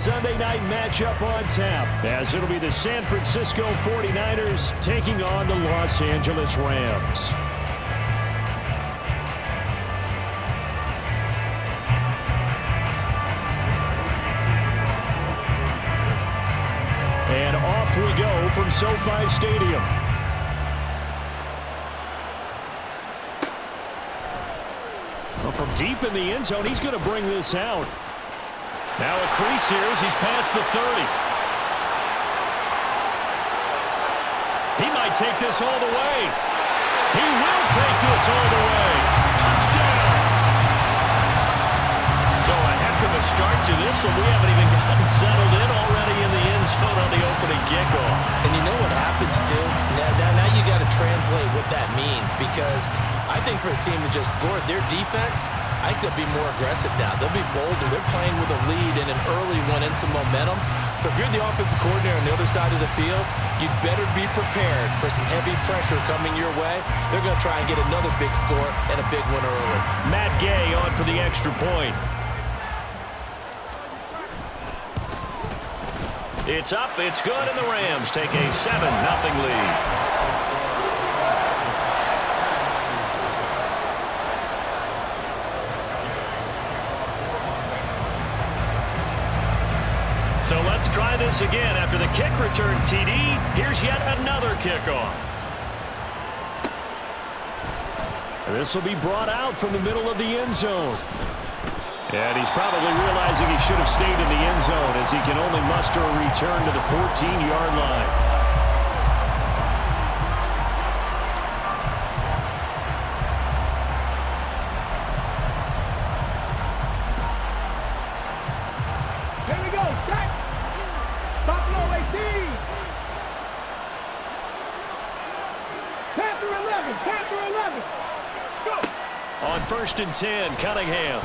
Sunday night matchup on tap, as it'll be the San Francisco 49ers taking on the Los Angeles Rams. And off we go from SoFi Stadium. Well, from deep in the end zone, he's going to bring this out. Now a crease here as he's past the 30. He might take this all the way. He will take this all the way. Touchdown! So a heck of a start to this one. We haven't even gotten settled in already in the end zone on the opening kickoff. And you know what happens, too? Now you got to translate what that means, because I think for the team that just scored, their defense, I think they'll be more aggressive now. They'll be bolder. They're playing with a lead and an early one and some momentum. So if you're the offensive coordinator on the other side of the field, you'd better be prepared for some heavy pressure coming your way. They're going to try and get another big score and a big one early. Matt Gay on for the extra point. It's up, it's good, and the Rams take a 7-0 lead. So let's try this again. After the kick return TD, here's yet another kickoff. This will be brought out from the middle of the end zone. And he's probably realizing he should have stayed in the end zone, as he can only muster a return to the 14-yard line. On 1st and 10, Cunningham.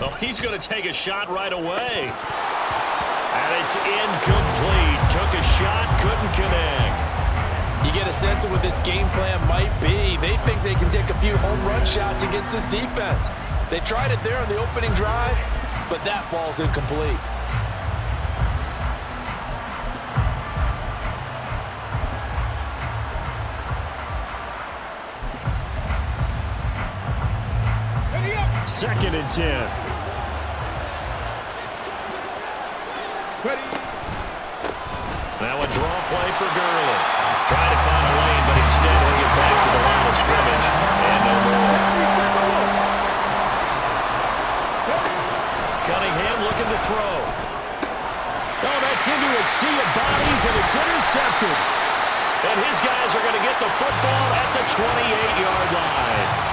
Oh, he's going to take a shot right away. And it's incomplete. Took a shot, couldn't connect. You get a sense of what this game plan might be. They think they can take a few home run shots against this defense. They tried it there on the opening drive, but that ball's incomplete. Second and 10. Now a draw play for Gurley. Trying to find a lane, but instead he'll get back to the line of scrimmage. And no more. Cunningham looking to throw. Oh, that's into a sea of bodies, and it's intercepted. And his guys are going to get the football at the 28-yard line.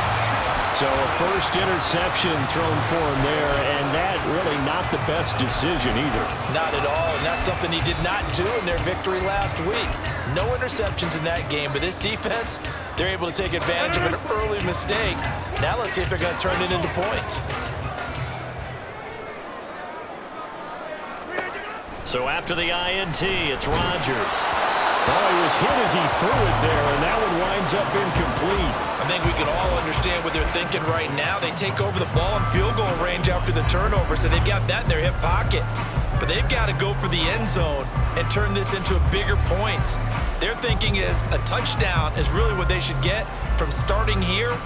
So a first interception thrown for him there, and that really not the best decision either. Not at all, and that's something he did not do in their victory last week. No interceptions in that game, but this defense, they're able to take advantage of an early mistake. Now let's see if they're going to turn it into points. So after the INT, it's Rodgers. Oh, he was hit as he threw it there, and that one winds up incomplete. I think we can all understand what they're thinking right now. They take over the ball in field goal range after the turnover, so they've got that in their hip pocket. But they've got to go for the end zone and turn this into bigger points. Their thinking is a touchdown is really what they should get from starting here.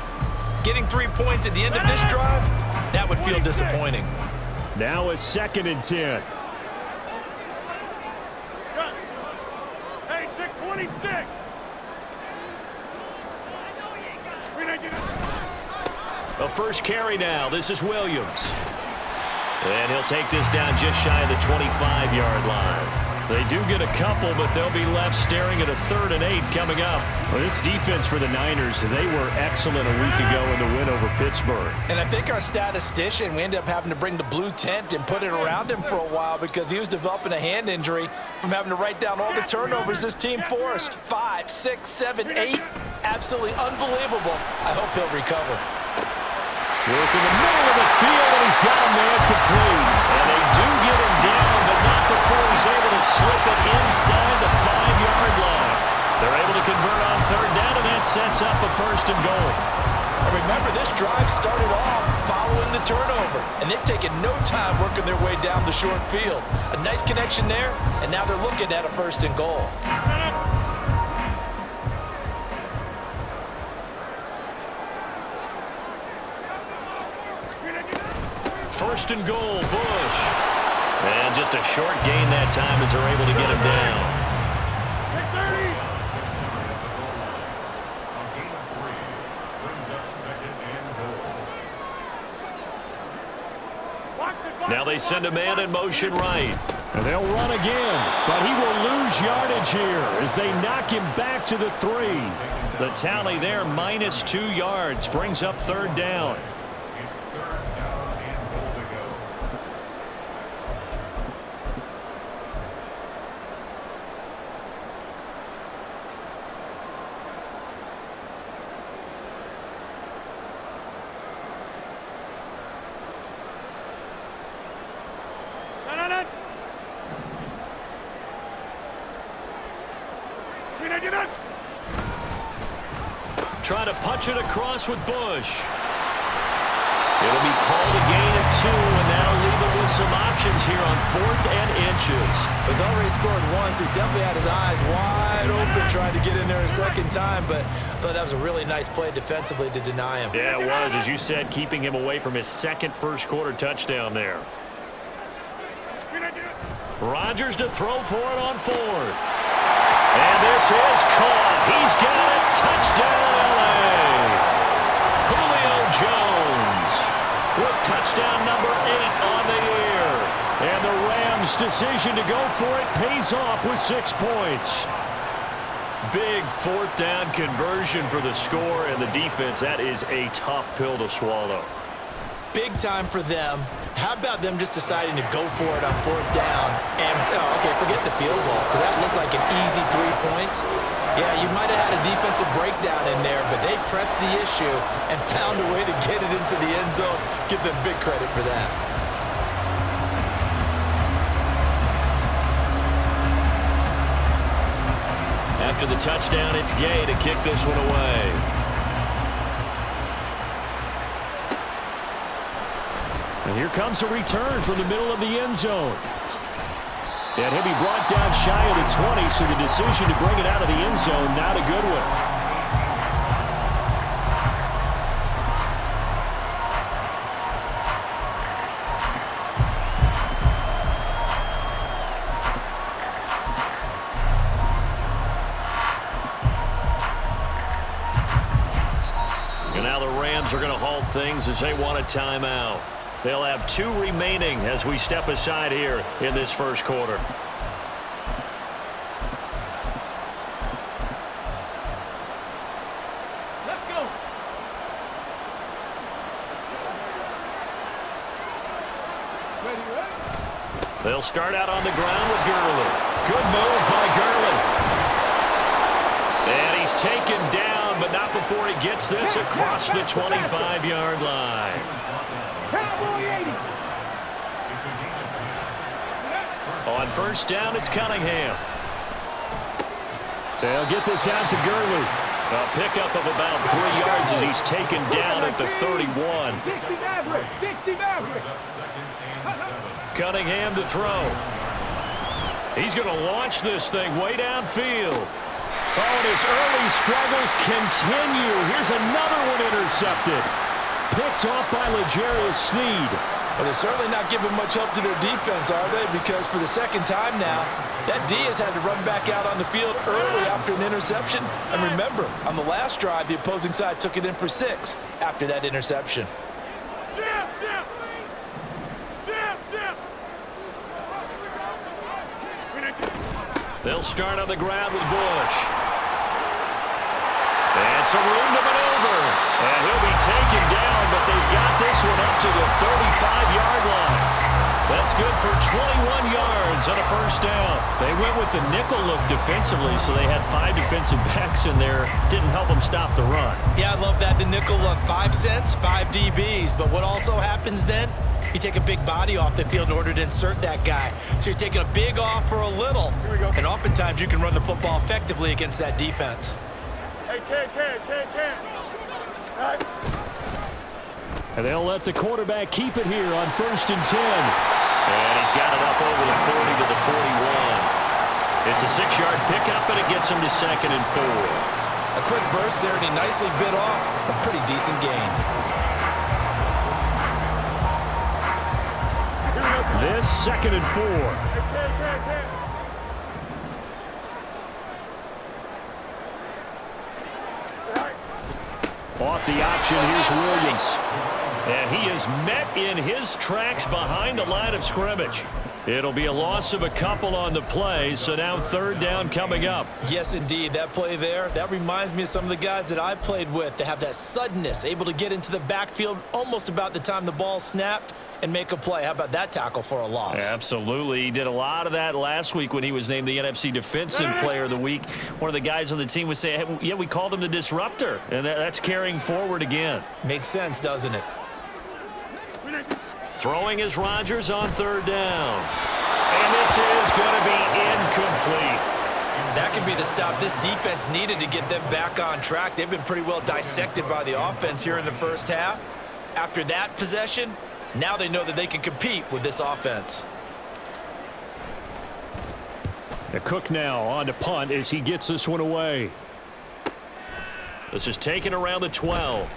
Getting 3 points at the end of this drive, that would feel disappointing. Now a 2nd and 10. The first carry now. This is Williams. And he'll take this down just shy of the 25-yard line. They do get a couple, but they'll be left staring at a 3rd and 8 coming up. Well, this defense for the Niners, they were excellent a week ago in the win over Pittsburgh. And I think our statistician, we ended up having to bring the blue tent and put it around him for a while because he was developing a hand injury from having to write down all the turnovers this team forced. 5, 6, 7, 8. Absolutely unbelievable. I hope he'll recover. Work in the middle of the field, and he's got a man complete. And they do get him down, but not before he's able to slip it inside the 5-yard line. They're able to convert on 3rd down, and that sets up a 1st and goal. And remember, this drive started off following the turnover, and they've taken no time working their way down the short field. A nice connection there, and now they're looking at a 1st and goal. First and goal, Bush. And just a short gain that time as they're able to get him down. Now they send a man in motion right. And they'll run again, but he will lose yardage here as they knock him back to the 3. The tally there, -2 yards, brings up 3rd down. Trying to punch it across with Bush. It'll be called a gain of 2, and that'll leave him with some options here on 4th and inches. He's already scored once. He definitely had his eyes wide open trying to get in there a 2nd time, but I thought that was a really nice play defensively to deny him. Yeah, it was, as you said, keeping him away from his 2nd first-quarter touchdown there. Rodgers to throw for it on 4th. And this is caught. He's got it. Touchdown, L.A. Julio Jones with touchdown number 8 on the year. And the Rams' decision to go for it pays off with 6 points. Big 4th down conversion for the score, and the defense, that is a tough pill to swallow. Big time for them. How about them just deciding to go for it on 4th down? And, okay, forget the field goal, because that looked like an easy 3 points. Yeah, you might have had a defensive breakdown in there, but they pressed the issue and found a way to get it into the end zone. Give them big credit for that. After the touchdown, it's Gay to kick this one away. And here comes a return from the middle of the end zone. And he'll be brought down shy of the 20, so the decision to bring it out of the end zone, not a good one. And now the Rams are going to halt things as they want a timeout. They'll have 2 remaining as we step aside here in this first quarter. Let's go. They'll start out on the ground with Gurley. Good move by Gurley. And he's taken down, but not before he gets this across the 25-yard line. On first down, it's Cunningham. They'll get this out to Gurley. A pickup of about 3 yards as he's taken down at the 31. 60 Maverick. Cunningham to throw. He's going to launch this thing way downfield. Oh, and his early struggles continue. Here's another one intercepted. Picked off by L'Jarius Sneed. Well, they're certainly not giving much help to their defense, are they? Because for the 2nd time now, that D has had to run back out on the field early after an interception. And remember, on the last drive, the opposing side took it in for 6 after that interception. They'll start on the ground with Bush. And some room to maneuver. And he'll be taken down, but they've got this one up to the 35-yard line. That's good for 21 yards on a first down. They went with the nickel look defensively, so they had 5 defensive backs in there. Didn't help them stop the run. Yeah, I love that. The nickel look, 5 cents, 5 DBs. But what also happens then? You take a big body off the field in order to insert that guy. So you're taking a big off for a little. And oftentimes you can run the football effectively against that defense. Hey, Ken. All right. And they'll let the quarterback keep it here on 1st and 10. And he's got it up over the 40 to the 41. It's a 6-yard pickup, and it gets him to 2nd and 4. A quick burst there, and he nicely bit off a pretty decent gain. This 2nd and 4. Off the option, here's Williams. And he is met in his tracks behind the line of scrimmage. It'll be a loss of a couple on the play, so now 3rd down coming up. Yes, indeed. That play there, that reminds me of some of the guys that I played with. They have that suddenness, able to get into the backfield almost about the time the ball snapped and make a play. How about that tackle for a loss? Absolutely. He did a lot of that last week when he was named the NFC Defensive Player of the Week. One of the guys on the team would say, hey, yeah, we called him the disruptor, and that's carrying forward again. Makes sense, doesn't it? Throwing is Rodgers on 3rd down. And this is going to be incomplete. That could be the stop this defense needed to get them back on track. They've been pretty well dissected by the offense here in the first half. After that possession, now they know that they can compete with this offense. The Cook now on to punt as he gets this one away. This is taken around the 12.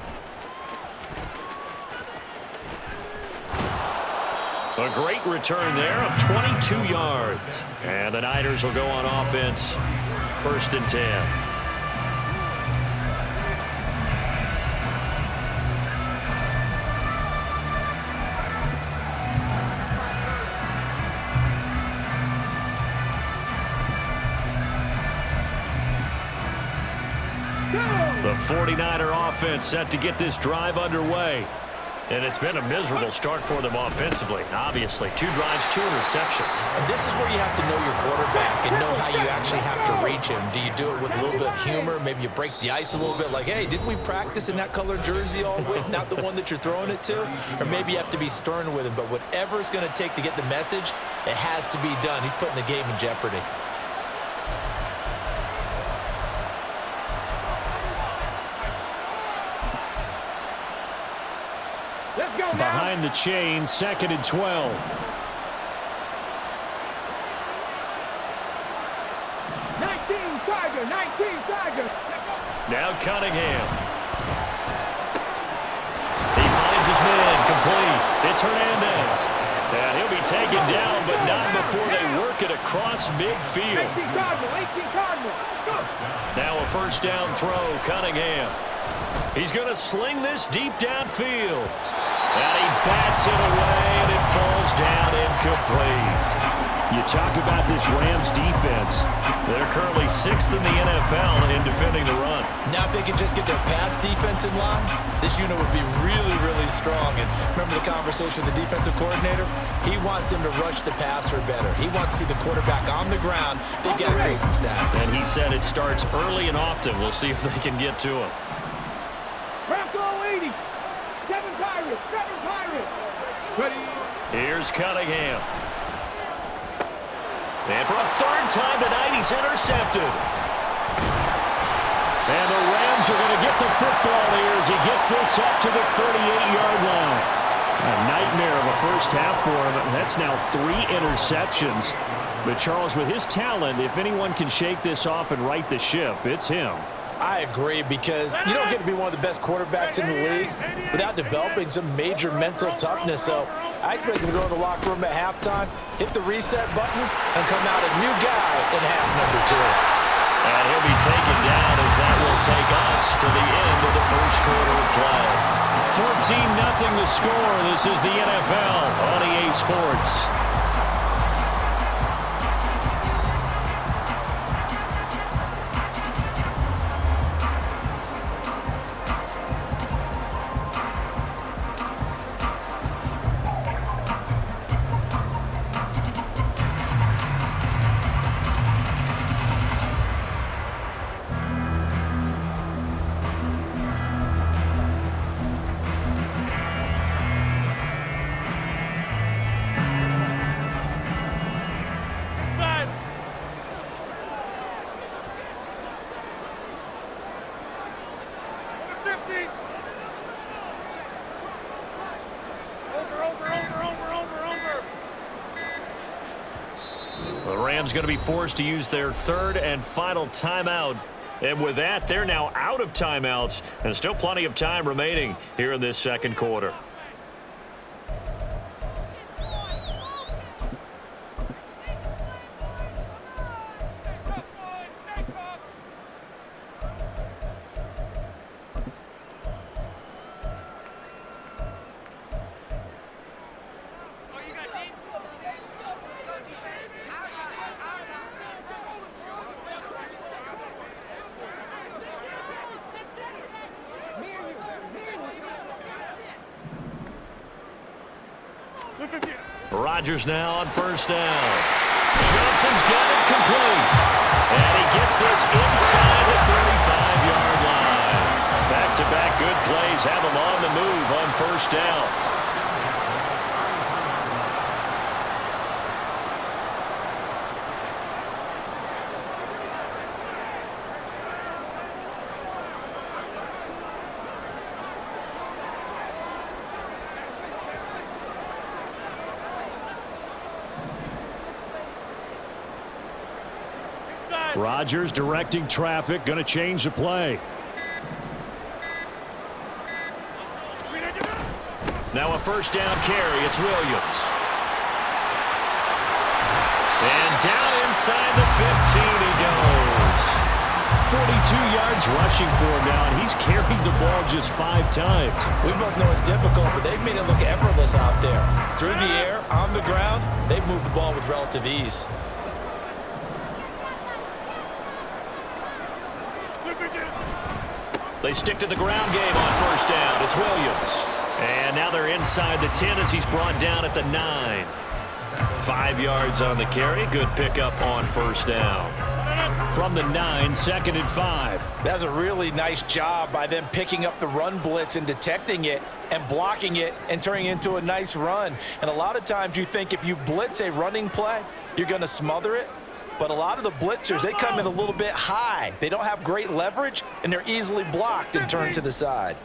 A great return there of 22 yards. And the Niners will go on offense. 1st and 10. The 49er offense set to get this drive underway. And it's been a miserable start for them offensively. Obviously, 2 drives, 2 interceptions. And this is where you have to know your quarterback and know how you actually have to reach him. Do you do it with a little bit of humor? Maybe you break the ice a little bit like, hey, didn't we practice in that color jersey all week, not the one that you're throwing it to? Or maybe you have to be stern with him. But whatever it's going to take to get the message, it has to be done. He's putting the game in jeopardy. Behind the chain, 2nd and 12. Now Cunningham. He finds his man, complete. It's Hernandez. And he'll be taken down, but not before they work it across midfield. Now a 1st down throw, Cunningham. He's going to sling this deep downfield. And he bats it away, and it falls down incomplete. You talk about this Rams defense. They're currently 6th in the NFL in defending the run. Now if they can just get their pass defense in line, this unit would be really, really strong. And remember the conversation with the defensive coordinator? He wants them to rush the passer better. He wants to see the quarterback on the ground. They've got to create some sacks. And he said it starts early and often. We'll see if they can get to him. Here's Cunningham. And for a 3rd time tonight, he's intercepted. And the Rams are going to get the football here as he gets this up to the 38-yard line. A nightmare of a first half for him. That's now 3 interceptions. But Charles, with his talent, if anyone can shake this off and right the ship, it's him. I agree, because you don't get to be one of the best quarterbacks in the league without developing some major mental toughness. So I expect him to go in the locker room at halftime, hit the reset button, and come out a new guy in half number 2. And he'll be taken down as that will take us to the end of the first quarter of play. 14-0 the score. This is the NFL on EA Sports. The Rams going to be forced to use their third and final timeout. And with that, they're now out of timeouts, and still plenty of time remaining here in this second quarter. Rodgers now on first down. Johnson's got it complete. And he gets this inside the 35-yard line. Back-to-back good plays have him on the move on first down. Rodgers directing traffic, going to change the play. Now a first down carry, it's Williams. And down inside the 15 he goes. 42 yards rushing for him now, and he's carried the ball just 5 times. We both know it's difficult, but they've made it look effortless out there. Through the air, on the ground, they've moved the ball with relative ease. They stick to the ground game on first down. It's Williams. And now they're inside the 10 as he's brought down at the 9. 5 yards on the carry. Good pickup on first down. From the 9, 2nd and 5. That's a really nice job by them picking up the run blitz and detecting it and blocking it and turning it into a nice run. And a lot of times you think if you blitz a running play, you're going to smother it. But a lot of the blitzers, they come in a little bit high. They don't have great leverage, and they're easily blocked and turned to the side.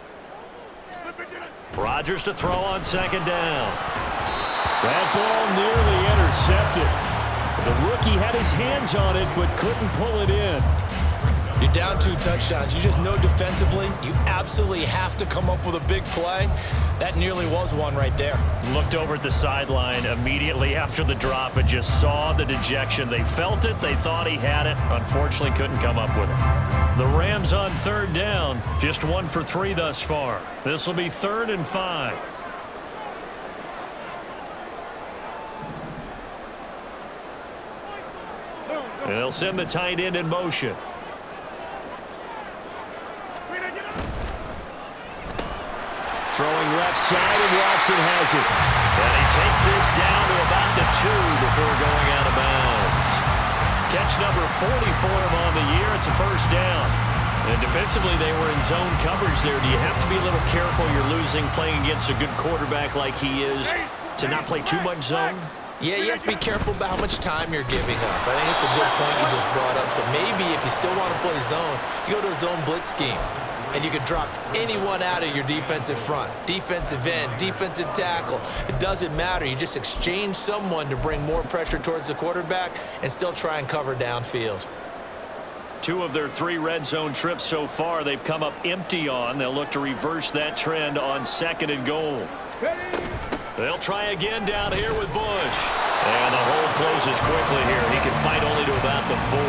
Rodgers to throw on second down. That ball nearly intercepted. The rookie had his hands on it, but couldn't pull it in. You're down 2 touchdowns. You just know defensively you absolutely have to come up with a big play. That nearly was one right there. Looked over at the sideline immediately after the drop and just saw the dejection. They felt it. They thought he had it. Unfortunately, couldn't come up with it. The Rams on third down. Just 1 for 3 thus far. This will be 3rd and 5. And they'll send the tight end in motion. Throwing left side, and Watson has it. And he takes this down to about the 2 before going out of bounds. Catch number 40 for him on the year. It's a first down. And defensively, they were in zone coverage there. Do you have to be a little careful? You're losing playing against a good quarterback like he is to not play too much zone? Yeah, you have to be careful about how much time you're giving up. I think it's a good point you just brought up. So maybe if you still want to play zone, you go to a zone blitz scheme. And you can drop anyone out of your defensive front, defensive end, defensive tackle. It doesn't matter. You just exchange someone to bring more pressure towards the quarterback and still try and cover downfield. 2 of their 3 red zone trips so far, they've come up empty on. They'll look to reverse that trend on 2nd and goal. They'll try again down here with Bush. And the hole closes quickly here. He can fight only to about the 4.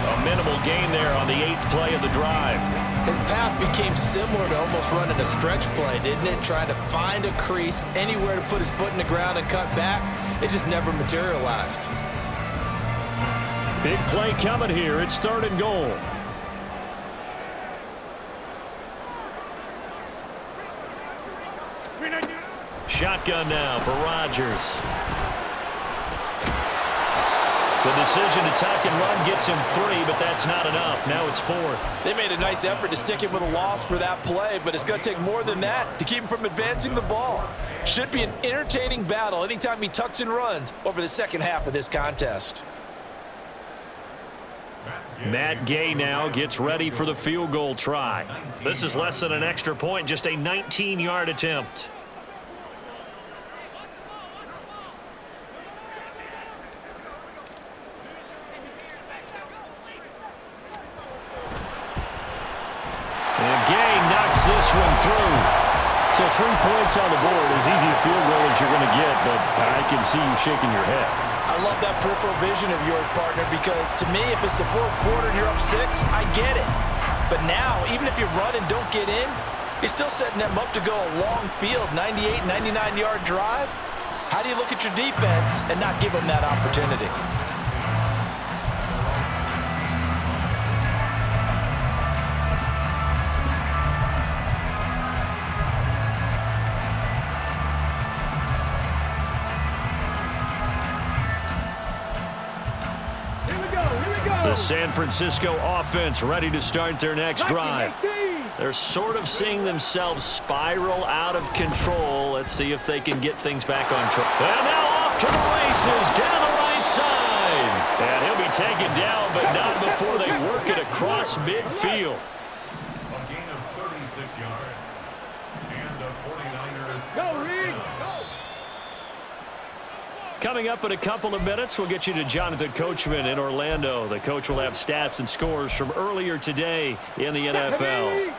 A minimal gain there on the 8th play of the drive. His path became similar to almost running a stretch play, didn't it? Trying to find a crease, anywhere to put his foot in the ground and cut back. It just never materialized. Big play coming here. It's 3rd and goal. Shotgun now for Rodgers. The decision to tuck and run gets him 3, but that's not enough. Now it's 4th. They made a nice effort to stick him with a loss for that play, but it's going to take more than that to keep him from advancing the ball. Should be an entertaining battle anytime he tucks and runs over the second half of this contest. Matt Gay now gets ready for the field goal try. This is less than an extra point, just a 19-yard attempt. So 3 points on the board, as easy a field goal as you're going to get, but I can see you shaking your head. I love that peripheral vision of yours, partner, because to me, if it's the fourth quarter and you're up 6, I get it. But now, even if you run and don't get in, you're still setting them up to go a long field, 98, 99-yard drive. How do you look at your defense and not give them that opportunity? The San Francisco offense ready to start their next drive. They're sort of seeing themselves spiral out of control. Let's see if they can get things back on track. And now off to the races down the right side. And he'll be taken down, but not before they work it across midfield. A gain of 36 yards. And a 49er. Go, Reed. Coming up in a couple of minutes, we'll get you to Jonathan Coachman in Orlando. The coach will have stats and scores from earlier today in the NFL.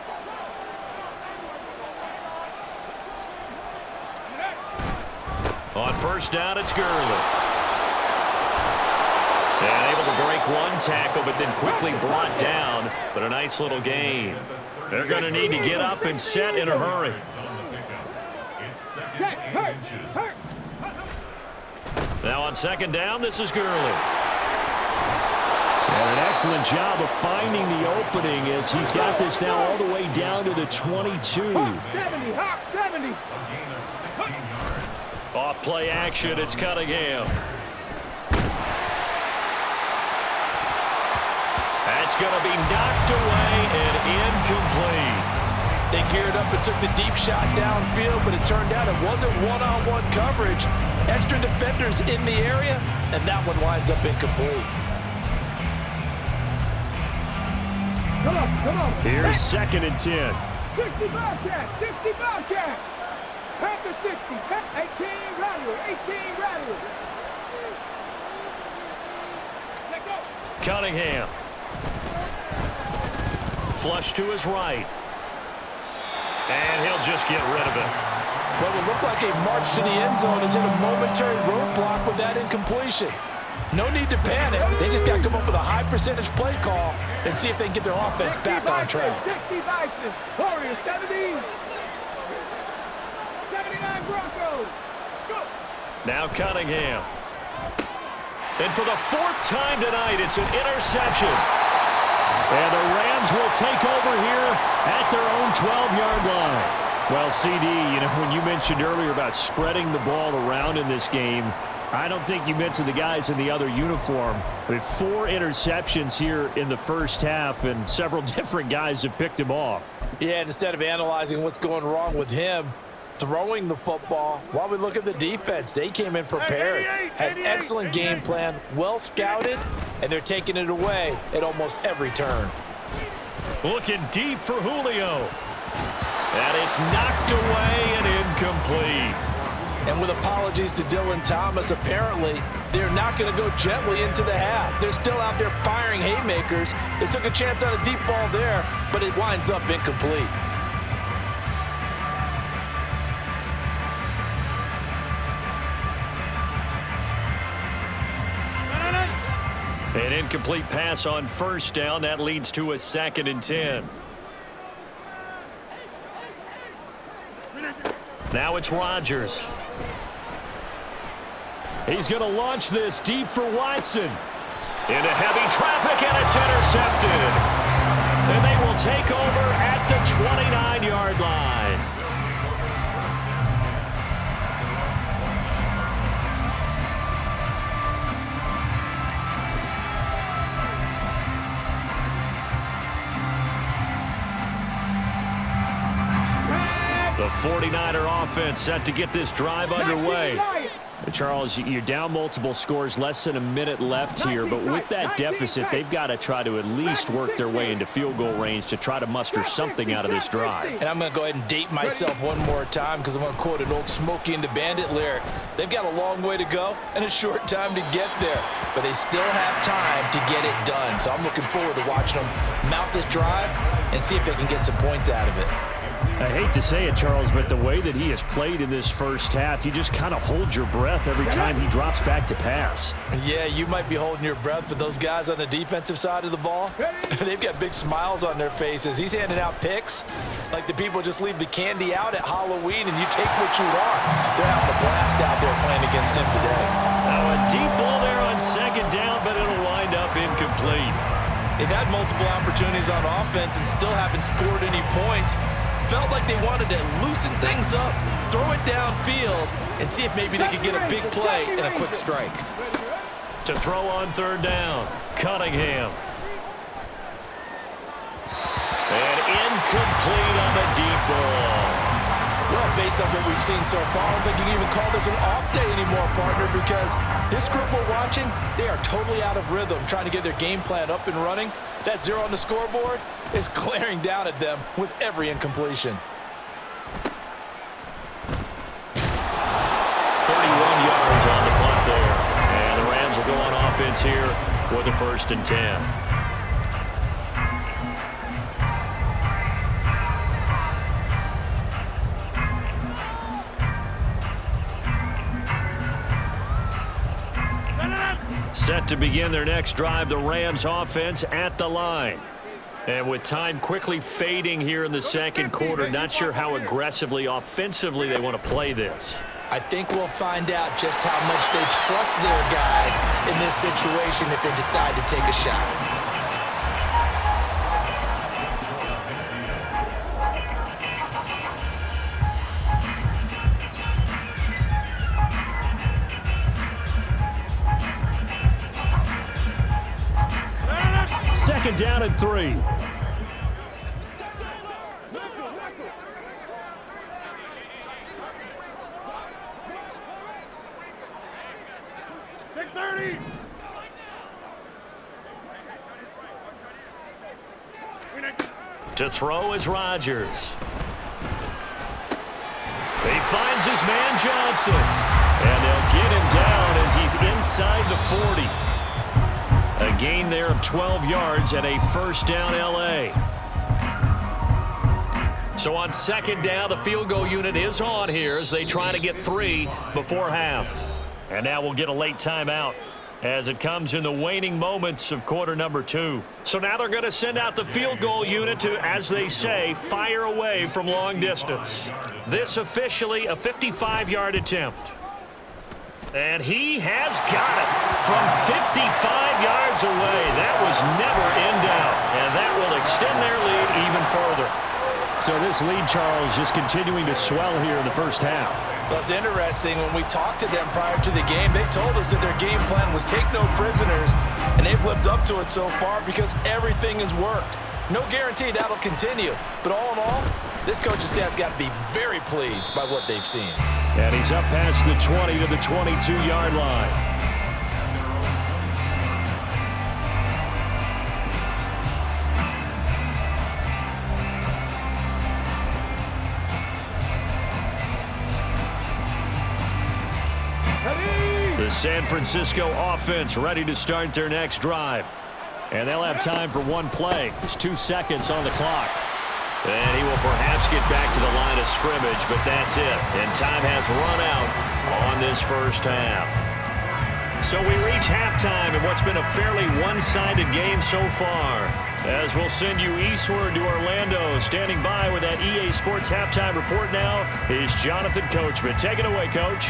On first down, it's Gurley. And able to break one tackle, but then quickly brought down. But a nice little gain. They're going to need to get up and set in a hurry. Now on second down, this is Gurley. And an excellent job of finding the opening as he's got this now all the way down to the 22. 70, Hawk 70. Off play action, it's Cunningham. That's going to be knocked away and incomplete. They geared up and took the deep shot downfield, but it turned out it wasn't one-on-one coverage. Extra defenders in the area, and that one winds up incomplete. Come on. Here's second and 10. 60 Bobcat, 60 Bobcat. Panther 60, 18 Rattler, 18 Rattler. Let go. Cunningham. Flush to his right. And he'll just get rid of it. What would look like a march to the end zone has hit a momentary roadblock with that incompletion. No need to panic. They just got to come up with a high percentage play call and see if they can get their offense back on track. 60 Bison, Warriors 70. 79 Broncos. Go. Now Cunningham. And for the 4th time tonight, it's an interception. And the Rams will take over here at their own 12-yard line. Well, CD, when you mentioned earlier about spreading the ball around in this game, I don't think you mentioned the guys in the other uniform. With 4 interceptions here in the first half, and several different guys have picked him off. Yeah, and instead of analyzing what's going wrong with him, throwing the football, while we look at the defense, they came in prepared, had excellent game plan, well scouted, and they're taking it away at almost every turn. Looking deep for Julio. And it's knocked away and incomplete. And with apologies to Dylan Thomas, apparently they're not going to go gently into the half. They're still out there firing haymakers. They took a chance on a deep ball there, but it winds up incomplete. An incomplete pass on first down. That leads to a 2nd and 10. Now it's Rodgers. He's going to launch this deep for Watson. Into heavy traffic, and it's intercepted. And they will take over at the 29-yard line. The 49er offense set to get this drive underway. Charles, you're down multiple scores, less than a minute left here, but with that deficit, they've got to try to at least work their way into field goal range to try to muster something out of this drive. And I'm going to go ahead and date myself one more time because I'm going to quote an old Smokey and the Bandit lyric. They've got a long way to go and a short time to get there, but they still have time to get it done. So I'm looking forward to watching them mount this drive and see if they can get some points out of it. I hate to say it, Charles, but the way that he has played in this first half, you just kind of hold your breath every time he drops back to pass. Yeah, you might be holding your breath, but those guys on the defensive side of the ball, they've got big smiles on their faces. He's handing out picks like the people just leave the candy out at Halloween and you take what you want. They're having a blast out there playing against him today. Now a deep ball there on second down, but it'll wind up incomplete. They've had multiple opportunities on offense and still haven't scored any points. Felt like they wanted to loosen things up, throw it downfield, and see if maybe they could get a big play and a quick strike. To throw on third down, Cunningham. And incomplete on the deep ball. Well, based on what we've seen so far, I don't think you can even call this an off day anymore, partner, because this group we're watching, they are totally out of rhythm, trying to get their game plan up and running. That 0 on the scoreboard is glaring down at them with every incompletion. 31 yards on the punt there. And the Rams will go on offense here with a 1st and 10. Set to begin their next drive, the Rams offense at the line. And with time quickly fading here in the second quarter, not sure how aggressively, offensively they want to play this. I think we'll find out just how much they trust their guys in this situation if they decide to take a shot. Second down and 3. To throw is Rodgers. He finds his man Johnson. And they'll get him down as he's inside the 40. A gain there of 12 yards and a 1st down LA. So on second down, the field goal unit is on here as they try to get 3 before half. And now we'll get a late timeout as it comes in the waning moments of quarter number 2. So now they're going to send out the field goal unit to, as they say, fire away from long distance. This officially a 55-yard attempt. And he has got it from 55 yards away. That was never in doubt. And that will extend their lead even further. So this lead, Charles, just continuing to swell here in the first half. Well, it's interesting. When we talked to them prior to the game, they told us that their game plan was take no prisoners. And they've lived up to it so far because everything has worked. No guarantee that'll continue. But all in all, this coaching staff's got to be very pleased by what they've seen. And he's up past the 20 to the 22-yard line. The San Francisco offense ready to start their next drive. And they'll have time for one play. There's 2 seconds on the clock. And he will perhaps get back to the line of scrimmage, but that's it. And time has run out on this first half. So we reach halftime in what's been a fairly one-sided game so far. As we'll send you eastward to Orlando. Standing by with that EA Sports halftime report now is Jonathan Coachman. Take it away, Coach.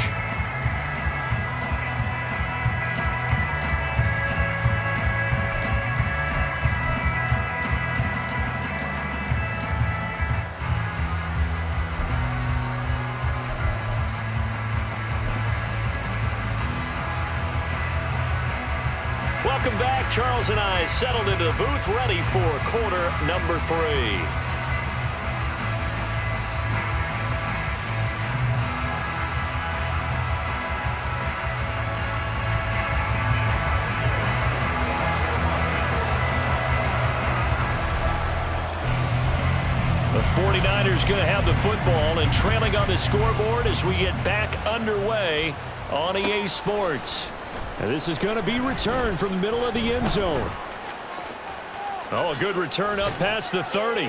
Welcome back. Charles and I settled into the booth, ready for quarter number 3. The 49ers going to have the football and trailing on the scoreboard as we get back underway on EA Sports. And this is going to be returned from the middle of the end zone. Oh, a good return up past the 30.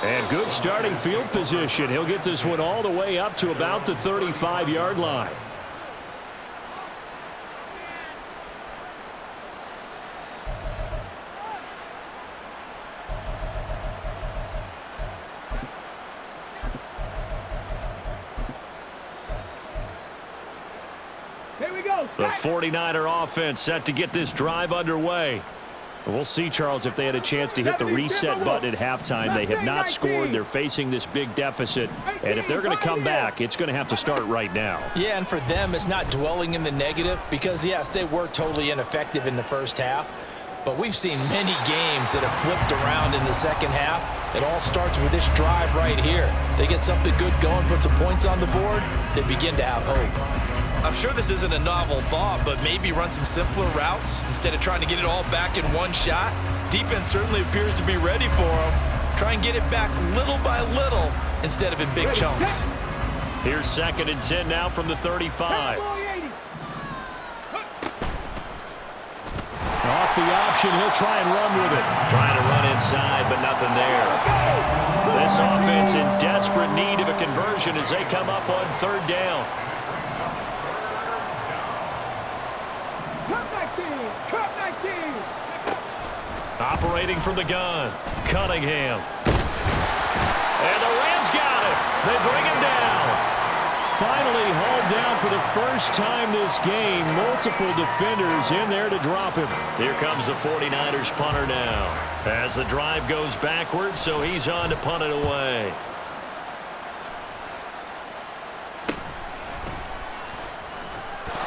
And good starting field position. He'll get this one all the way up to about the 35-yard line. Here we go. The 49er offense set to get this drive underway. We'll see, Charles, if they had a chance to hit the reset button at halftime. They have not scored. They're facing this big deficit. And if they're going to come back, it's going to have to start right now. Yeah, and for them, it's not dwelling in the negative because, yes, they were totally ineffective in the first half. But we've seen many games that have flipped around in the second half. It all starts with this drive right here. They get something good going, put some points on the board, they begin to have hope. I'm sure this isn't a novel thought, but maybe run some simpler routes instead of trying to get it all back in one shot. Defense certainly appears to be ready for them. Try and get it back little by little instead of in big chunks. Here's 2nd and 10 now from the 35. Off the option, he'll try and run with it. Trying to run inside, but nothing there. This offense in desperate need of a conversion as they come up on 3rd down. Operating from the gun, Cunningham. And the Rams got him. They bring him down. Finally hauled down for the first time this game. Multiple defenders in there to drop him. Here comes the 49ers punter now. As the drive goes backwards, so he's on to punt it away.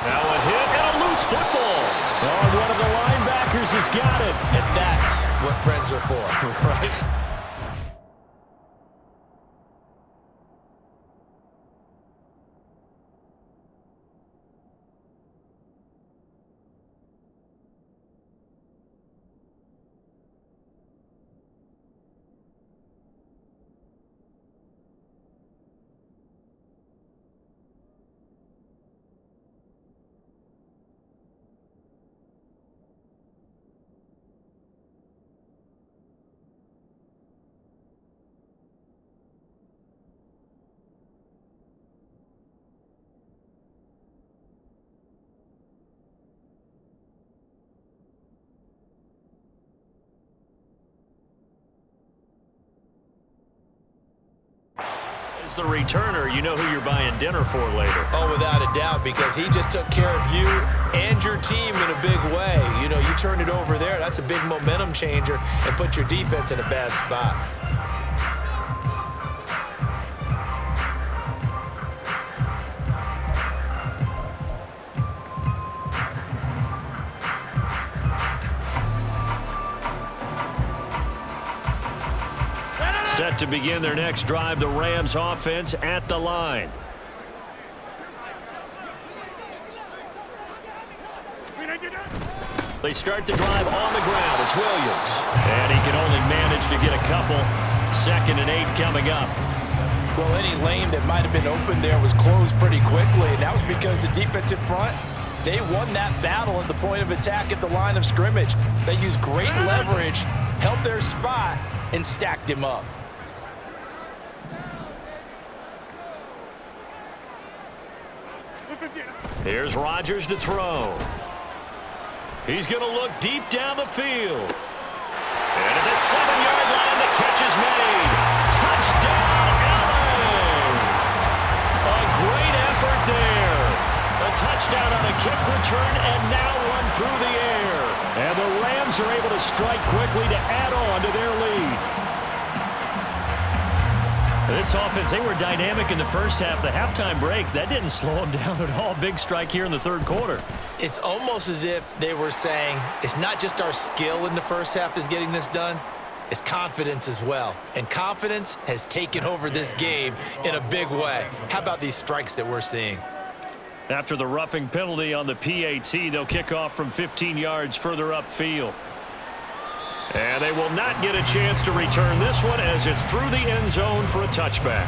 Now a hit and a loose football. Oh, one of the linebackers has got it. And that's what friends are for. Right. As the returner, you know who you're buying dinner for later. Oh, without a doubt, because he just took care of you and your team in a big way. You know, you turn it over there, that's a big momentum changer and put your defense in a bad spot. Set to begin their next drive, the Rams offense at the line. They start the drive on the ground. It's Williams. And he can only manage to get a couple. 2nd and 8 coming up. Well, any lane that might have been open there was closed pretty quickly, and that was because the defensive front, they won that battle at the point of attack at the line of scrimmage. They used great leverage, held their spot, and stacked him up. Here's Rodgers to throw. He's going to look deep down the field. And at the 7-yard line, the catch is made. Touchdown, LA! A great effort there. A touchdown on a kick return and now one through the air. And the Rams are able to strike quickly to add on to their lead. This offense, they were dynamic in the first half. The halftime break, that didn't slow them down at all. Big strike here in the 3rd quarter. It's almost as if they were saying, it's not just our skill in the first half that's getting this done, it's confidence as well. And confidence has taken over this game in a big way. How about these strikes that we're seeing? After the roughing penalty on the PAT, they'll kick off from 15 yards further upfield. And they will not get a chance to return this one as it's through the end zone for a touchback.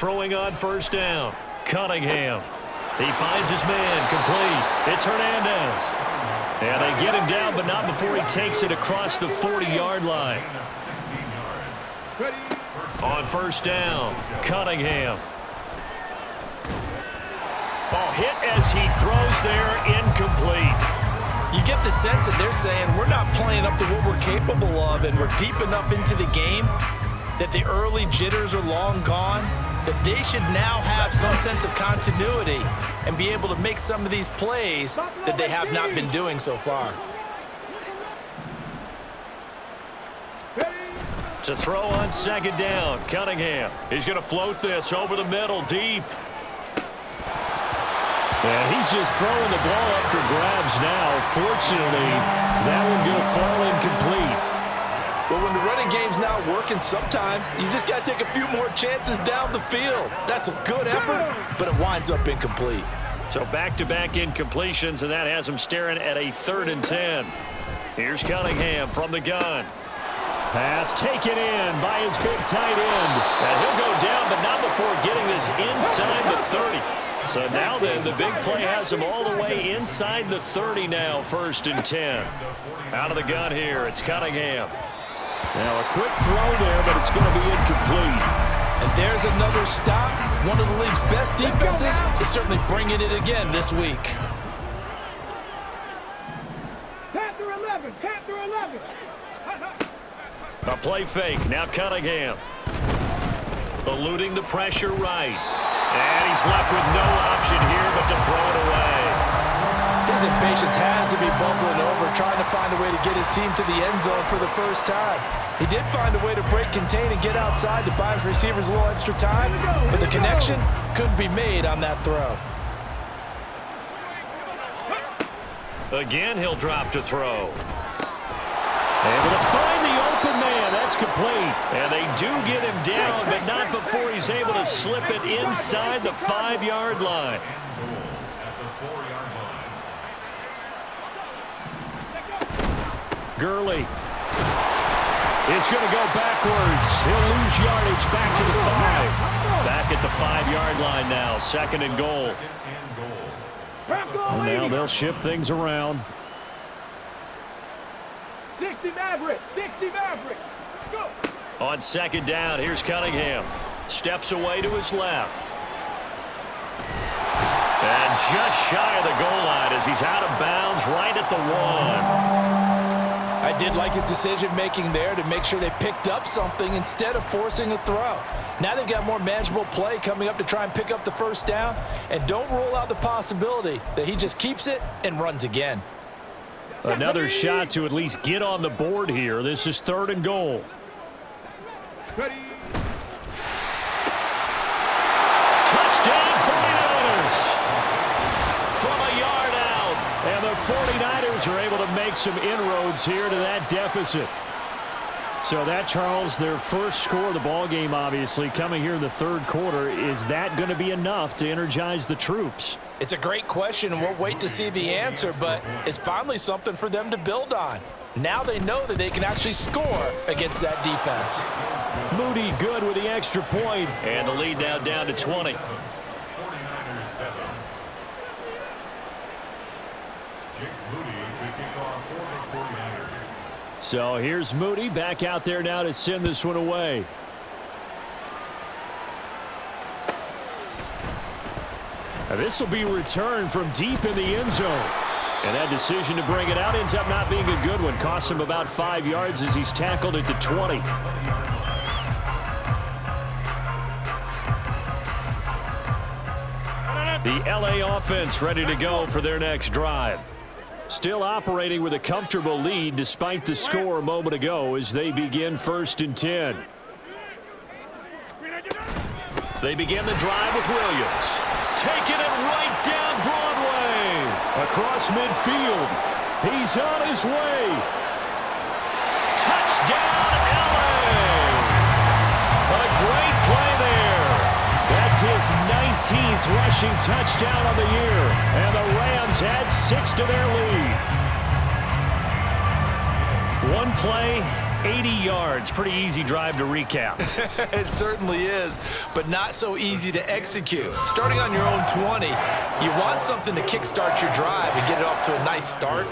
throwing on first down. Cunningham. He finds his man, complete. It's Hernandez. And they get him down, but not before he takes it across the 40-yard line. On first down, Cunningham. Ball hit as he throws there, incomplete. You get the sense that they're saying we're not playing up to what we're capable of, and we're deep enough into the game that the early jitters are long gone, that they should now have some sense of continuity and be able to make some of these plays that they have not been doing so far. To throw on second down, Cunningham. He's going to float this over the middle, deep. And he's just throwing the ball up for grabs now. Fortunately, that one going to fall incomplete. But when the running game's not working, sometimes you just got to take a few more chances down the field. That's a good effort, but it winds up incomplete. So back-to-back incompletions, and that has him staring at a 3rd and 10. Here's Cunningham from the gun. Pass taken in by his big tight end. And he'll go down, but not before getting this inside the 30. So now then, the big play has him all the way inside the 30 now, 1st and 10. Out of the gun here, it's Cunningham. Now a quick throw there, but it's going to be incomplete. And there's another stop. One of the league's best defenses is certainly bringing it again this week. Panther 11, Panther 11. A play fake, now Cunningham. Eluding the pressure right. And he's left with no option here but to throw it away. His impatience has to be bubbling over, trying to find a way to get his team to the end zone for the first time. He did find a way to break contain and get outside to buy his receivers a little extra time, but the connection couldn't be made on that throw. Again, he'll drop to throw. Able to find the open man. That's complete. And they do get him down, but not before he's able to slip it inside the 5-yard line. Gurley is going to go backwards. He'll lose yardage back to the 5. Back at the 5-yard line now, 2nd and goal. And now they'll shift things around. 60 Maverick, 60 Maverick. Go. On 2nd down, here's Cunningham. Steps away to his left. And just shy of the goal line as he's out of bounds right at the 1. I did like his decision-making there to make sure they picked up something instead of forcing a throw. Now they've got more manageable play coming up to try and pick up the first down, and don't rule out the possibility that he just keeps it and runs again. Another shot to at least get on the board here. This is 3rd and goal. Ready. Touchdown 49ers! From a yard out. And the 49ers are able to make some inroads here to that deficit. So that, Charles, their first score of the ball game, obviously, coming here in the 3rd quarter. Is that going to be enough to energize the troops? It's a great question, and we'll wait to see the answer, but it's finally something for them to build on. Now they know that they can actually score against that defense. Moody good with the extra point. And the lead now down to 20. 49ers 7. Jake Moody to kick off for the 49ers. So here's Moody back out there now to send this one away. Now this will be returned from deep in the end zone. And that decision to bring it out ends up not being a good one. Costs him about 5 yards as he's tackled at the 20. The LA offense ready to go for their next drive. Still operating with a comfortable lead despite the score a moment ago as they begin 1st and 10. They begin the drive with Williams. Taking it right down Broadway. Across midfield. He's on his way. Touchdown, LA! A great play there. That's his 19th rushing touchdown of the year. And the Rams add 6 to their lead. One play, 80 yards. Pretty easy drive to recap. It certainly is, but not so easy to execute. Starting on your own 20, you want something to kickstart your drive and get it off to a nice start.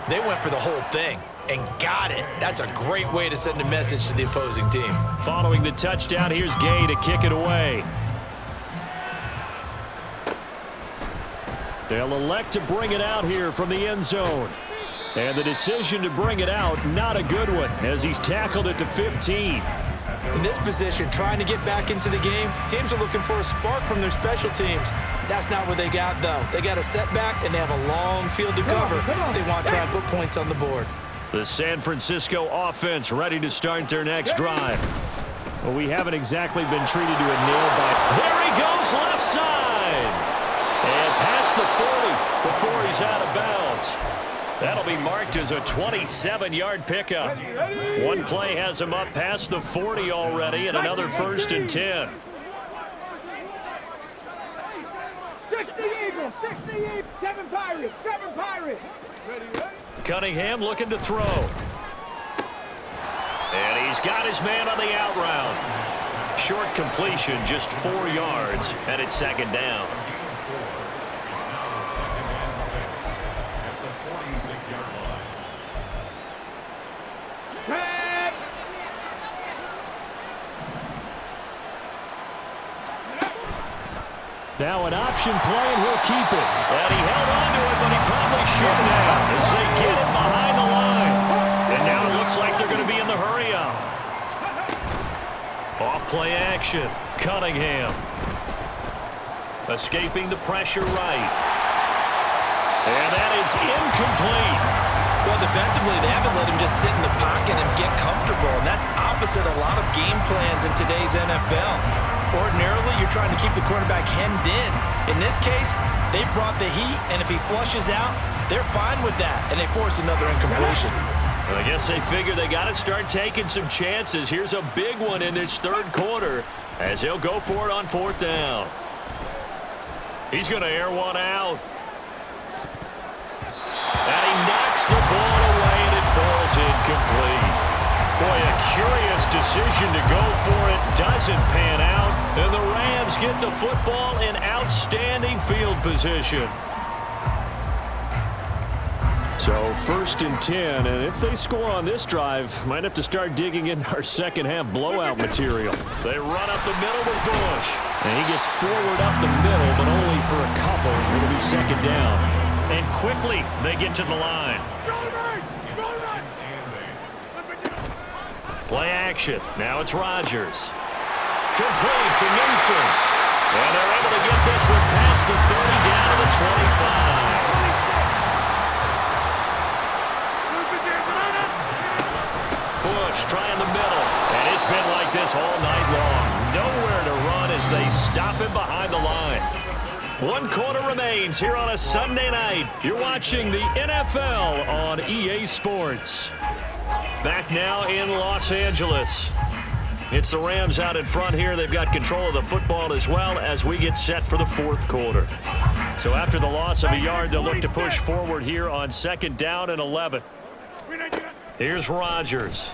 They went for the whole thing and got it. That's a great way to send a message to the opposing team. Following the touchdown, here's Gay to kick it away. They'll elect to bring it out here from the end zone. And the decision to bring it out, not a good one, as he's tackled at the 15. In this position, trying to get back into the game, teams are looking for a spark from their special teams. That's not what they got, though. They got a setback, and they have a long field to cover if they want to try and put points on the board. The San Francisco offense ready to start their next drive. Well, we haven't exactly been treated to a nail-biter. There he goes, left side. And past the 40 before he's out of bounds. That'll be marked as a 27-yard pickup. One play has him up past the 40 already, and another 1st and 10. 60 Eagles, 60 Eagles, 7 Pirates, 7 Pirates. Cunningham looking to throw. And he's got his man on the out route. Short completion, just 4 yards, and it's 2nd down. Now an option play, and he'll keep it. And he held on to it, but he probably shouldn't have as they get it behind the line. And now it looks like they're going to be in the hurry-up. Off-play action. Cunningham. Escaping the pressure right. And that is incomplete. Well, defensively, they haven't let him just sit in the pocket and get comfortable, and that's opposite a lot of game plans in today's NFL. Ordinarily, you're trying to keep the quarterback hemmed in. In this case, they brought the heat, and if he flushes out, they're fine with that, and they force another incompletion. Well, I guess they figure they got to start taking some chances. Here's a big one in this 3rd quarter as he'll go for it on 4th down. He's going to air one out. And he knocks the ball away, and it falls incomplete. Boy, a curious decision to go for it. Doesn't pan out. And the Rams get the football in outstanding field position. So 1st and 10, and if they score on this drive, might have to start digging into our second-half blowout material. They run up the middle with Bush. And he gets forward up the middle, but only for a couple. It'll be 2nd down. And quickly, they get to the line. Play action. Now it's Rodgers. Complete to Newsom. And they're able to get this one past the 30 down to the 25. Bush trying the middle. And it's been like this all night long. Nowhere to run as they stop him behind the line. 1 quarter remains here on a Sunday night. You're watching the NFL on EA Sports. Back now in Los Angeles. It's the Rams out in front here. They've got control of the football as well as we get set for the 4th quarter. So after the loss of a yard, they'll look to push forward here on 2nd down and 11. Here's Rodgers.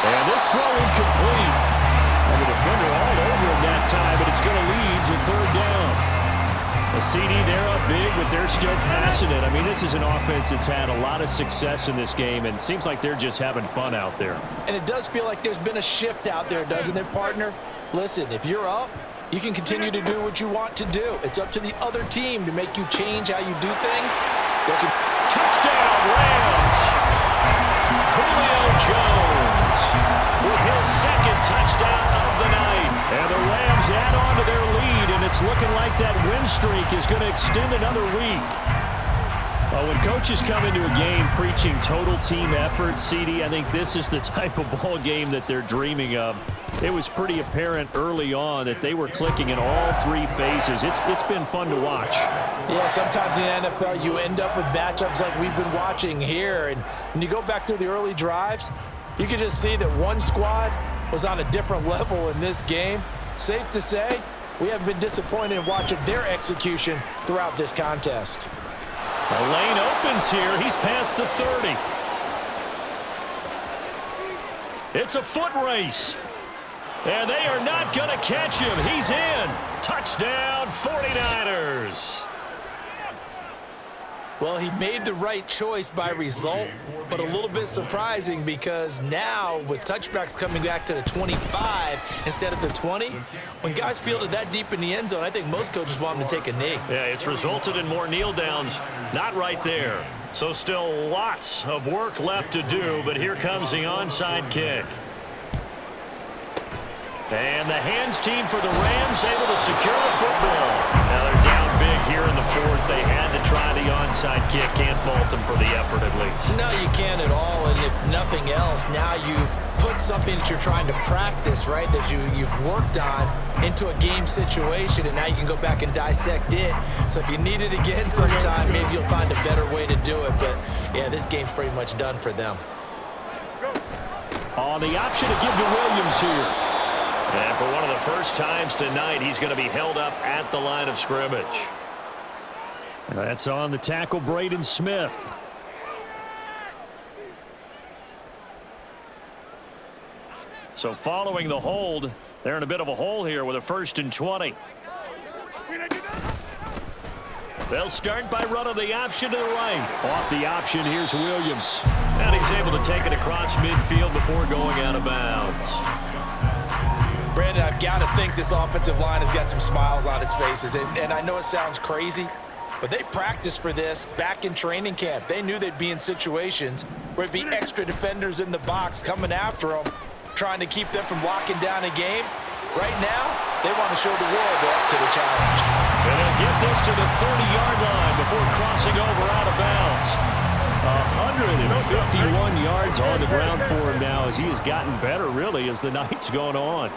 And this throw incomplete. And the defender all over him that time, but it's going to lead to 3rd down. A CD, they're up big, but they're still passing it. I mean, this is an offense that's had a lot of success in this game, and it seems like they're just having fun out there. And it does feel like there's been a shift out there, doesn't it, partner? Listen, if you're up, you can continue to do what you want to do. It's up to the other team to make you change how you do things. Touchdown, Rams! Julio Jones with his 2nd touchdown of the night. And the Rams add on to their lead, and it's looking like that win streak is going to extend another week. Well, when coaches come into a game preaching total team effort, CD, I think this is the type of ball game that they're dreaming of. It was pretty apparent early on that they were clicking in all 3 phases. It's been fun to watch. Yeah, sometimes in the NFL you end up with matchups like we've been watching here. And when you go back to the early drives, you can just see that one squad was on a different level in this game. Safe to say, we haven't been disappointed in watching their execution throughout this contest. The lane opens here. He's past the 30. It's a foot race. And they are not going to catch him. He's in. Touchdown, 49ers. Well, he made the right choice by result, but a little bit surprising because now with touchbacks coming back to the 25 instead of the 20, when guys fielded that deep in the end zone, I think most coaches want them to take a knee. Yeah, it's resulted in more kneel downs. Not right there. So still lots of work left to do, but here comes the onside kick. And the hands team for the Rams able to secure the football. Now they're down big here in the fourth. They had to try the onside kick. Can't fault them for the effort at least. No, you can't at all. And if nothing else, now you've put something that you're trying to practice, right, that you've worked on into a game situation, and now you can go back and dissect it. So if you need it again sometime, maybe you'll find a better way to do it. But, yeah, this game's pretty much done for them. On the option to give to Williams here. And for one of the first times tonight, he's going to be held up at the line of scrimmage. That's on the tackle, Braden Smith. So following the hold, they're in a bit of a hole here with a 1st and 20. They'll start by running the option to the right. Off the option, here's Williams. And he's able to take it across midfield before going out of bounds. Brandon, I've got to think this offensive line has got some smiles on its faces. And I know it sounds crazy, but they practiced for this back in training camp. They knew they'd be in situations where it'd be extra defenders in the box coming after them, trying to keep them from locking down a game. Right now, they want to show the world they're up to the challenge. And they'll get this to the 30-yard line before crossing over out of bounds. 151 yards on the ground for him now as he has gotten better, really, as the night's gone on.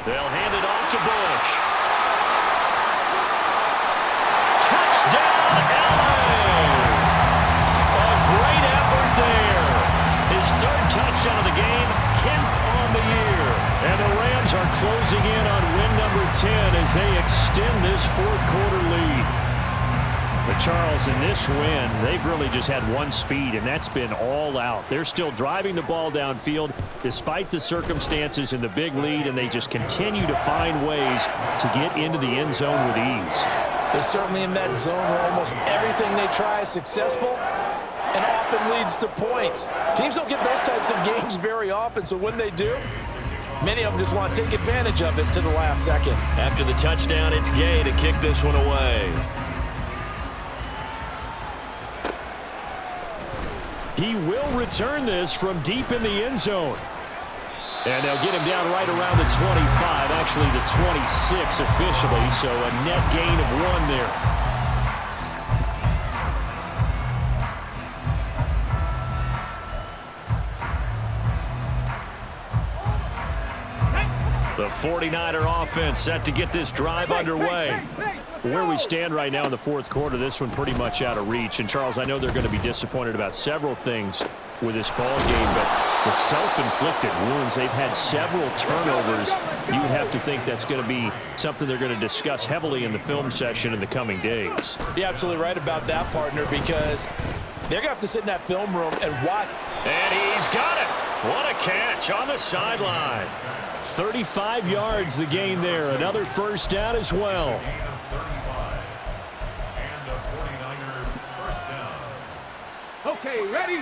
They'll hand it off to Bush. Touchdown, LA! A great effort there. His 3rd touchdown of the game, 10th on the year. And the Rams are closing in on win number 10 as they extend this 4th quarter lead. But Charles, in this win, they've really just had one speed, and that's been all out. They're still driving the ball downfield despite the circumstances and the big lead, and they just continue to find ways to get into the end zone with ease. They're certainly in that zone where almost everything they try is successful and often leads to points. Teams don't get those types of games very often, so when they do, many of them just want to take advantage of it to the last second. After the touchdown, it's Gay to kick this one away. He will return this from deep in the end zone. And they'll get him down right around the 25, actually the 26 officially, so a net gain of 1 there. The 49er offense set to get this drive underway. Where we stand right now in the 4th quarter, this one pretty much out of reach. And, Charles, I know they're going to be disappointed about several things with this ball game, but the self-inflicted wounds, they've had several turnovers. You would have to think that's going to be something they're going to discuss heavily in the film session in the coming days. You're absolutely right about that, partner, because they're going to have to sit in that film room and watch. And he's got it. What a catch on the sideline. 35 yards the gain there. Another 1st down as well. Okay, ready?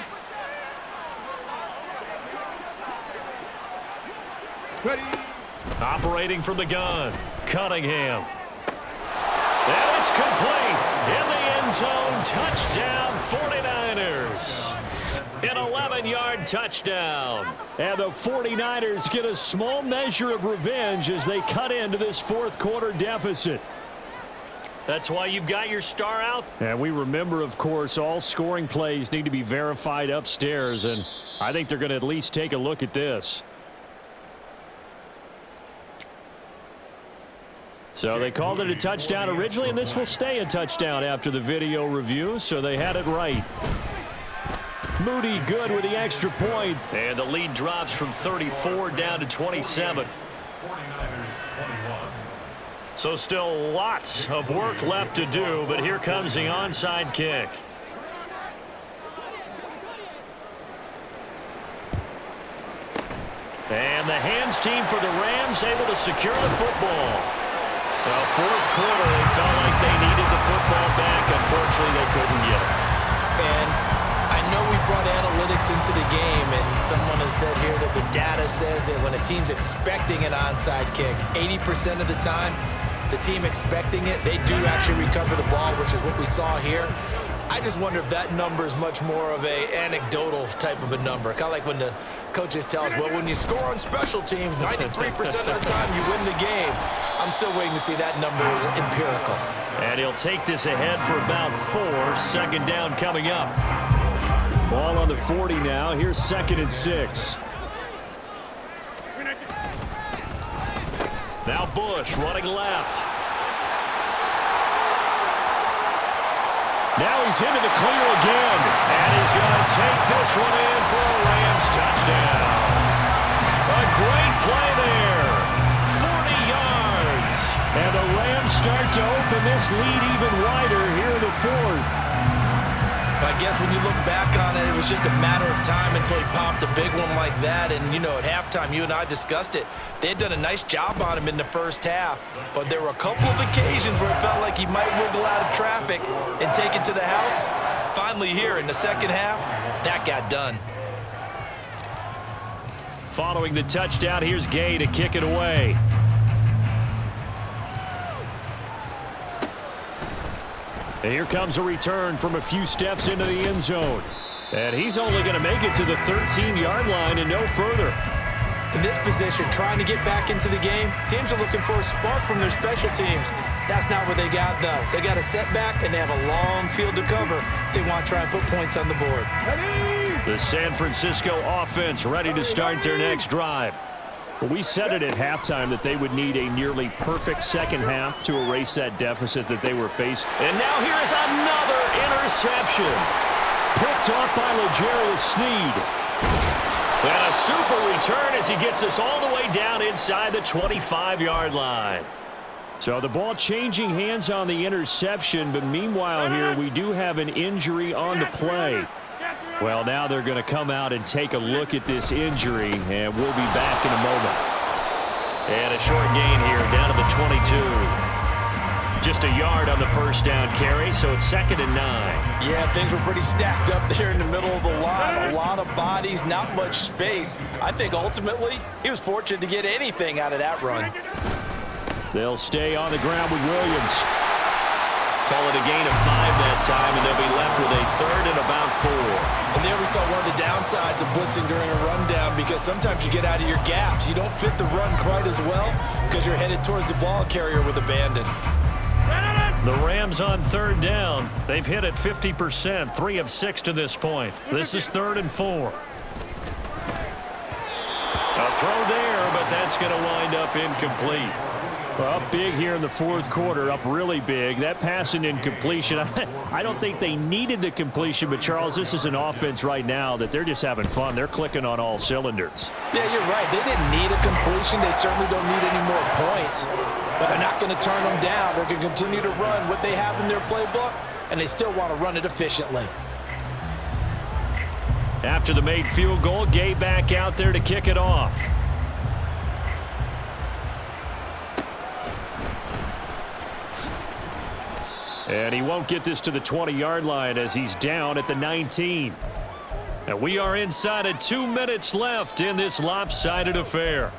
Ready? Operating from the gun, Cunningham. And it's complete. In the end zone, touchdown 49ers. An 11-yard touchdown. And the 49ers get a small measure of revenge as they cut into this 4th quarter deficit. That's why you've got your star out. And we remember, of course, all scoring plays need to be verified upstairs, and I think they're going to at least take a look at this. So they called it a touchdown originally, and this will stay a touchdown after the video review, so they had it right. Moody good with the extra point. And the lead drops from 34 down to 27. 49ers 21. So still lots of work left to do, but here comes the onside kick. And the hands team for the Rams able to secure the football. Well, fourth quarter, they felt like they needed the football back. Unfortunately, they couldn't get it. And I know we brought analytics into the game, and someone has said here that the data says that when a team's expecting an onside kick, 80% of the time, the team expecting it, they do actually recover the ball, which is what we saw here. I just wonder if that number is much more of a anecdotal type of a number. Kind of like when the coaches tell us, well, when you score on special teams, 93% of the time you win the game. I'm still waiting to see that number is empirical. And he'll take this ahead for about 4. Second down coming up. Ball on the 40 now. Here's 2nd and 6. Now Bush running left. Now he's into the clear again. And he's going to take this one in for a Rams touchdown. A great play there. 40 yards. And the Rams start to open this lead even wider here in the 4th. I guess when you look back on it, it was just a matter of time until he popped a big one like that. And, you know, at halftime, you and I discussed it. They had done a nice job on him in the first half. But there were a couple of occasions where it felt like he might wiggle out of traffic and take it to the house. Finally here in the second half, that got done. Following the touchdown, here's Gay to kick it away. And here comes a return from a few steps into the end zone. And he's only going to make it to the 13-yard line and no further. In this position, trying to get back into the game, teams are looking for a spark from their special teams. That's not what they got, though. They got a setback, and they have a long field to cover if they want to try and put points on the board. The San Francisco offense ready to start their next drive. Well, we said it at halftime that they would need a nearly perfect second half to erase that deficit that they were faced. And now here is another interception. Picked off by L'Jarius Sneed. And a super return as he gets us all the way down inside the 25-yard line. So the ball changing hands on the interception, but meanwhile here we do have an injury on the play. Well, now they're going to come out and take a look at this injury, and we'll be back in a moment. And a short gain here down to the 22. Just a yard on the first down carry, so it's 2nd and 9. Yeah, things were pretty stacked up there in the middle of the line. A lot of bodies, not much space. I think ultimately he was fortunate to get anything out of that run. They'll stay on the ground with Williams. Call it a gain of 5 that time, and they'll be left with a 3rd and about 4. And there we saw one of the downsides of blitzing during a rundown, because sometimes you get out of your gaps. You don't fit the run quite as well because you're headed towards the ball carrier with abandon. The Rams on 3rd down. They've hit it 50%, 3 of 6 to this point. This is 3rd and 4. A throw there, but that's going to wind up incomplete. Well, up big here in the 4th quarter, up really big. That pass and incompletion, I don't think they needed the completion, but Charles, this is an offense right now that they're just having fun. They're clicking on all cylinders. Yeah, you're right. They didn't need a completion. They certainly don't need any more points, but they're not going to turn them down. They're going to continue to run what they have in their playbook, and they still want to run it efficiently. After the made field goal, Gay back out there to kick it off. And he won't get this to the 20-yard line as he's down at the 19. And we are inside of 2 minutes left in this lopsided affair.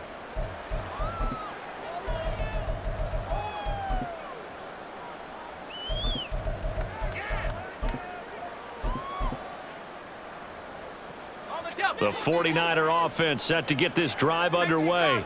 The 49er offense set to get this drive underway.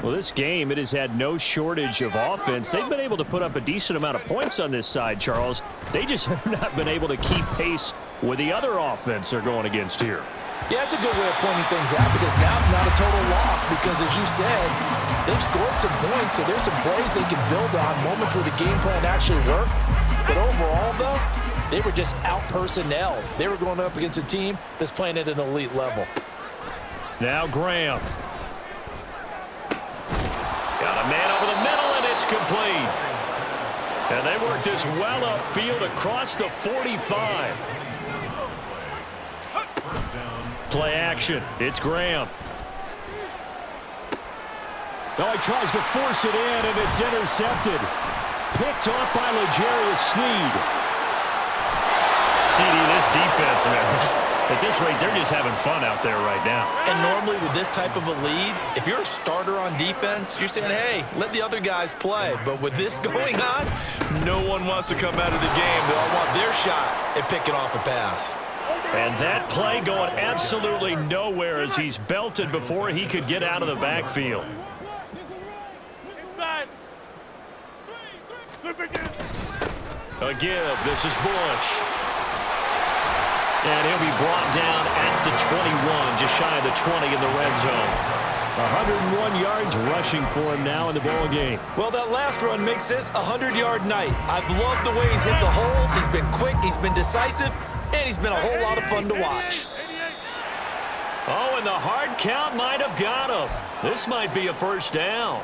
Well, this game, it has had no shortage of offense. They've been able to put up a decent amount of points on this side, Charles. They just have not been able to keep pace with the other offense they're going against here. Yeah, it's a good way of pointing things out, because now it's not a total loss, because as you said, they've scored some points, so there's some plays they can build on, moments where the game plan actually worked. But overall, though, they were just out-personnel. They were going up against a team that's playing at an elite level. Now Graham. Got a man over the middle, and it's complete. And they work this well upfield across the 45. Play action. It's Graham. Oh, he tries to force it in, and it's intercepted. Picked off by L'Jarius Sneed. CD, this defense, man. At this rate, they're just having fun out there right now. And normally with this type of a lead, if you're a starter on defense, you're saying, hey, let the other guys play. But with this going on, no one wants to come out of the game. They all want their shot at picking off a pass. And that play going absolutely nowhere as he's belted before he could get out of the backfield. A give. This is Bush. And he'll be brought down at the 21, just shy of the 20 in the red zone. 101 yards rushing for him now in the ball game. Well, that last run makes this a 100-yard night. I've loved the way he's hit the holes. He's been quick, he's been decisive, and he's been a whole lot of fun to watch. Oh, and the hard count might have got him. This might be a first down.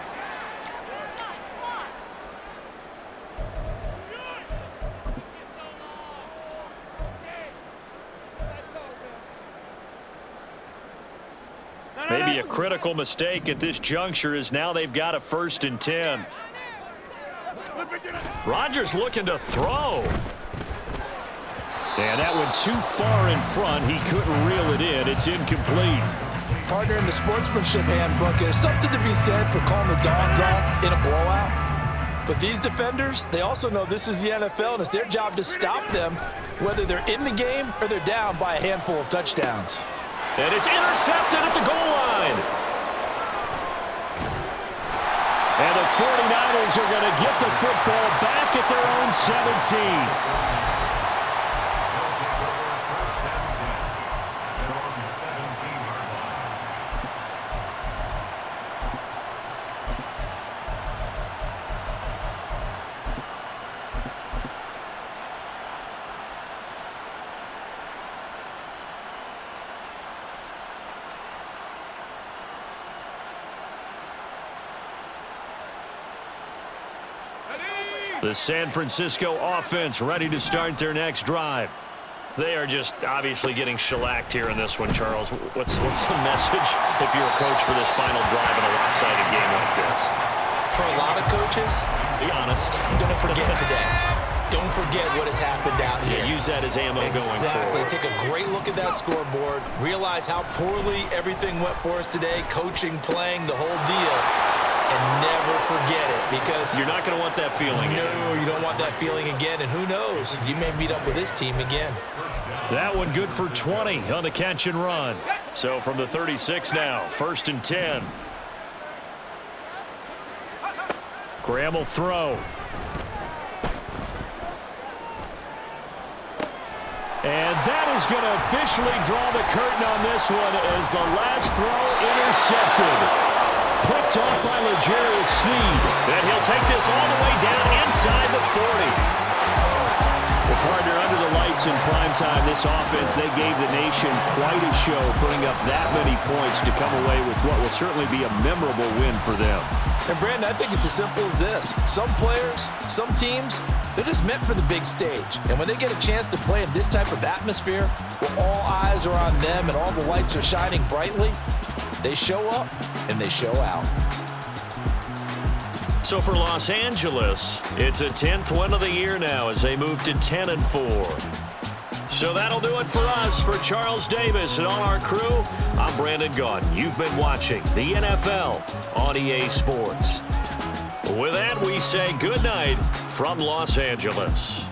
Maybe a critical mistake at this juncture is now they've got a 1st and 10. Rodgers looking to throw. And that went too far in front. He couldn't reel it in. It's incomplete. Partner, in the sportsmanship handbook, there's something to be said for calling the dogs off in a blowout. But these defenders, they also know this is the NFL, and it's their job to stop them, whether they're in the game or they're down by a handful of touchdowns. And it's intercepted at the goal line. And the 49ers are going to get the football back at their own 17. The San Francisco offense ready to start their next drive. They are just obviously getting shellacked here in this one, Charles. What's the message if you're a coach for this final drive in a lopsided game like this? For a lot of coaches, be honest. Don't forget today. Don't forget what has happened out here. Yeah, use that as ammo going Exactly. forward. Take a great look at that scoreboard. Realize how poorly everything went for us today. Coaching, playing, the whole deal. And never forget it, because you're not going to want that feeling again. No, you don't want that feeling again. And who knows? You may meet up with this team again. That one good for 20 on the catch and run. So from the 36 now, 1st and 10. Graham will throw. And that is going to officially draw the curtain on this one as the last throw intercepted. Picked off by L'Jarius Sneed. Then he'll take this all the way down inside the 40. Well, partner, under the lights in primetime, this offense, they gave the nation quite a show, putting up that many points to come away with what will certainly be a memorable win for them. And, Brandon, I think it's as simple as this. Some players, some teams, they're just meant for the big stage. And when they get a chance to play in this type of atmosphere, where all eyes are on them and all the lights are shining brightly, they show up and they show out. So for Los Angeles, it's a 10th win of the year now as they move to 10-4. So that'll do it for us. For Charles Davis and all our crew, I'm Brandon Gaudin. You've been watching the NFL on EA Sports. With that, we say good night from Los Angeles.